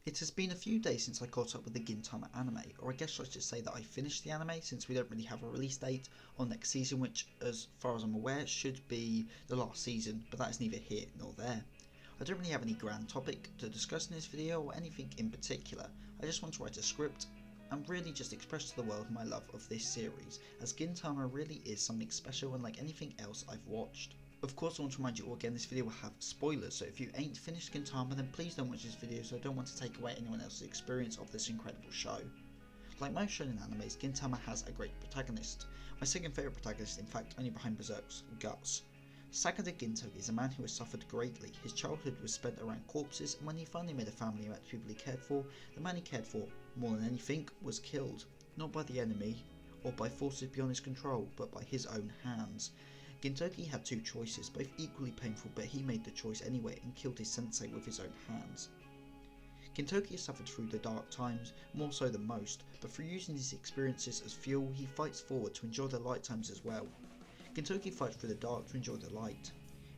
It has been a few days since I caught up with the Gintama anime, or I guess I should say that I finished the anime since we don't really have a release date on next season, which as far as I'm aware should be the last season, but that is neither here nor there. I don't really have any grand topic to discuss in this video or anything in particular. I just want to write a script and really just express to the world my love of this series, as Gintama really is something special unlike anything else I've watched. Of course, I want to remind you all again, this video will have spoilers, so if you ain't finished Gintama then please don't watch this video, so I don't want to take away anyone else's experience of this incredible show. Like most shonen animes, Gintama has a great protagonist. My second favourite protagonist, in fact, only behind Berserk's Guts. Sakura Gintoki is a man who has suffered greatly. His childhood was spent around corpses, and when he finally made a family and met people he cared for, the man he cared for, more than anything, was killed. Not by the enemy, or by forces beyond his control, but by his own hands. Gintoki had two choices, both equally painful, but he made the choice anyway and killed his sensei with his own hands. Gintoki has suffered through the dark times, more so than most, but through using his experiences as fuel, he fights forward to enjoy the light times as well. Gintoki fights through the dark to enjoy the light.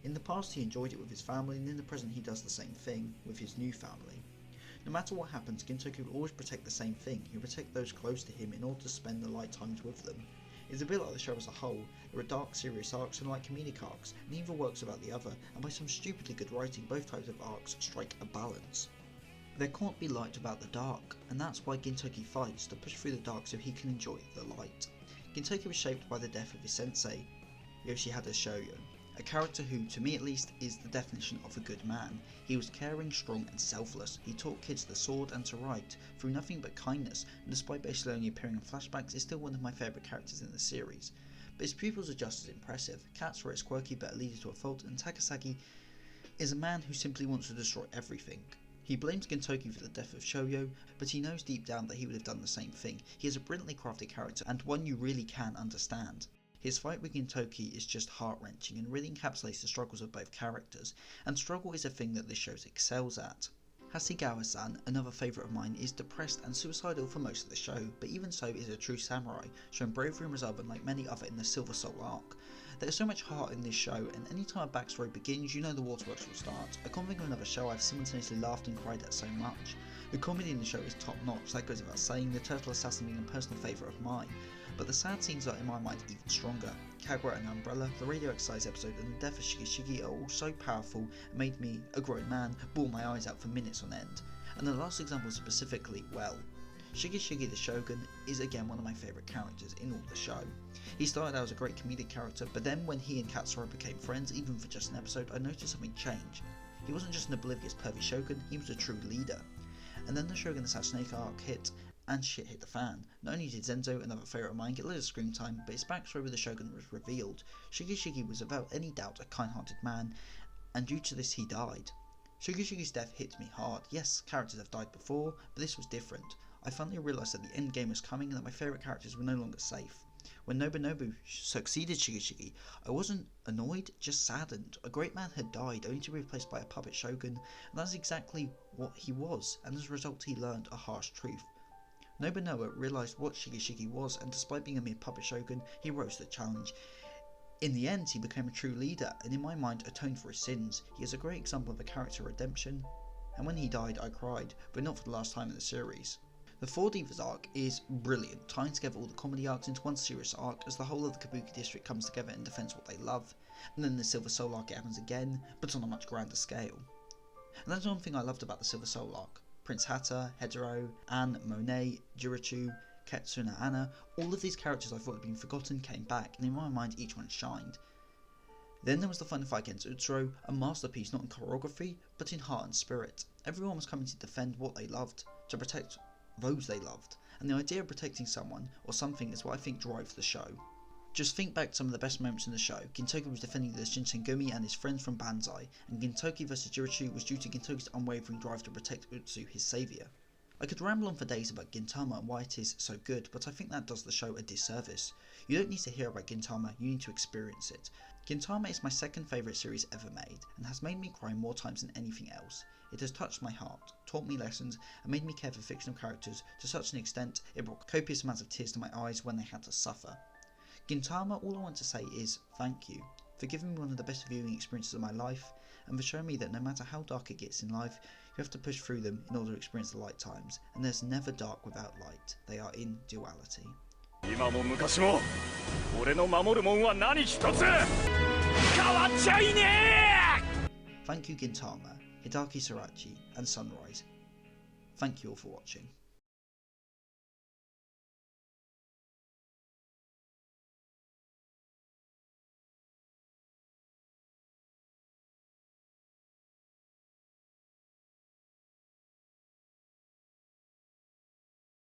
In the past he enjoyed it with his family, and in the present he does the same thing with his new family. No matter what happens, Gintoki will always protect the same thing. He will protect those close to him in order to spend the light times with them. It's a bit like the show as a whole. There are dark, serious arcs and light comedic arcs, and neither works without the other, and by some stupidly good writing, both types of arcs strike a balance. There can't be light without the dark, and that's why Gintoki fights to push through the dark so he can enjoy the light. Gintoki was shaped by the death of his sensei, Yoshihata Shoyo, a character who, to me at least, is the definition of a good man. He was caring, strong and selfless. He taught kids the sword and to write, through nothing but kindness, and despite basically only appearing in flashbacks, is still one of my favourite characters in the series. But his pupils are just as impressive. Katsura is quirky but a leader to a fault, and Takasaki is a man who simply wants to destroy everything. He blames Gintoki for the death of Shoyo, but he knows deep down that he would have done the same thing. He is a brilliantly crafted character, and one you really can understand. His fight with Gintoki is just heart-wrenching and really encapsulates the struggles of both characters, and struggle is a thing that this show excels at. Hasegawa-san, another favourite of mine, is depressed and suicidal for most of the show, but even so is a true samurai, showing bravery and resolve unlike many other in the Silver Soul arc. There is so much heart in this show, and anytime a backstory begins, you know the waterworks will start. I can't think of another show I've simultaneously laughed and cried at so much. The comedy in the show is top notch, that goes without saying, the turtle assassin being a personal favourite of mine. But the sad scenes are in my mind even stronger. Kagura and Umbrella, the radio exercise episode and the death of Shigeshige are all so powerful and made me, a grown man, bawl my eyes out for minutes on end. And the last example specifically, well, Shigeshige the Shogun is again one of my favourite characters in all the show. He started out as a great comedic character, but then when he and Katsura became friends, even for just an episode, I noticed something change. He wasn't just an oblivious pervy shogun, he was a true leader. And then the Shogun assassination arc hit, and shit hit the fan. Not only did Zenzo, another favourite of mine, get loads of screen time, but his backstory with the Shogun was revealed. Shigeshige was without any doubt a kind-hearted man, and due to this he died. Shigeshige's death hit me hard. Yes, characters have died before, but this was different. I finally realised that the end game was coming and that my favourite characters were no longer safe. When Nobunobu succeeded Shigeshige, I wasn't annoyed, just saddened. A great man had died, only to be replaced by a puppet shogun, and that's exactly what he was, and as a result he learned a harsh truth. Nobunobu realised what Shigeshige was, and despite being a mere puppet shogun, he rose to the challenge. In the end, he became a true leader, and in my mind atoned for his sins. He is a great example of a character redemption, and when he died I cried, but not for the last time in the series. The Four Divas arc is brilliant, tying together all the comedy arcs into one serious arc as the whole of the Kabuki district comes together and defends what they love, and then the Silver Soul arc it happens again, but on a much grander scale. And that's one thing I loved about the Silver Soul arc. Prince Hatta, Hedero, Anne, Monet, Jirichu, Ketsuna Anna, all of these characters I thought had been forgotten came back, and in my mind each one shined. Then there was the final fight against Utsuro, a masterpiece not in choreography, but in heart and spirit. Everyone was coming to defend what they loved, to protect those they loved, and the idea of protecting someone or something is what I think drives the show. Just think back to some of the best moments in the show. Gintoki was defending the Shinsengumi and his friends from Banzai, and Gintoki vs Jirichu was due to Gintoki's unwavering drive to protect Utsu, his saviour. I could ramble on for days about Gintama and why it is so good, but I think that does the show a disservice. You don't need to hear about Gintama, you need to experience it. Gintama is my second favourite series ever made, and has made me cry more times than anything else. It has touched my heart, taught me lessons, and made me care for fictional characters to such an extent it brought copious amounts of tears to my eyes when they had to suffer. Gintama, all I want to say is thank you for giving me one of the best viewing experiences of my life, and for showing me that no matter how dark it gets in life, you have to push through them in order to experience the light times, and there's never dark without light. They are in duality. 今も昔も俺の守るもんは何一つ変わっちゃいねえ! Thank you Gintama, Hidaki Sorachi and Sunrise. Thank you all for watching.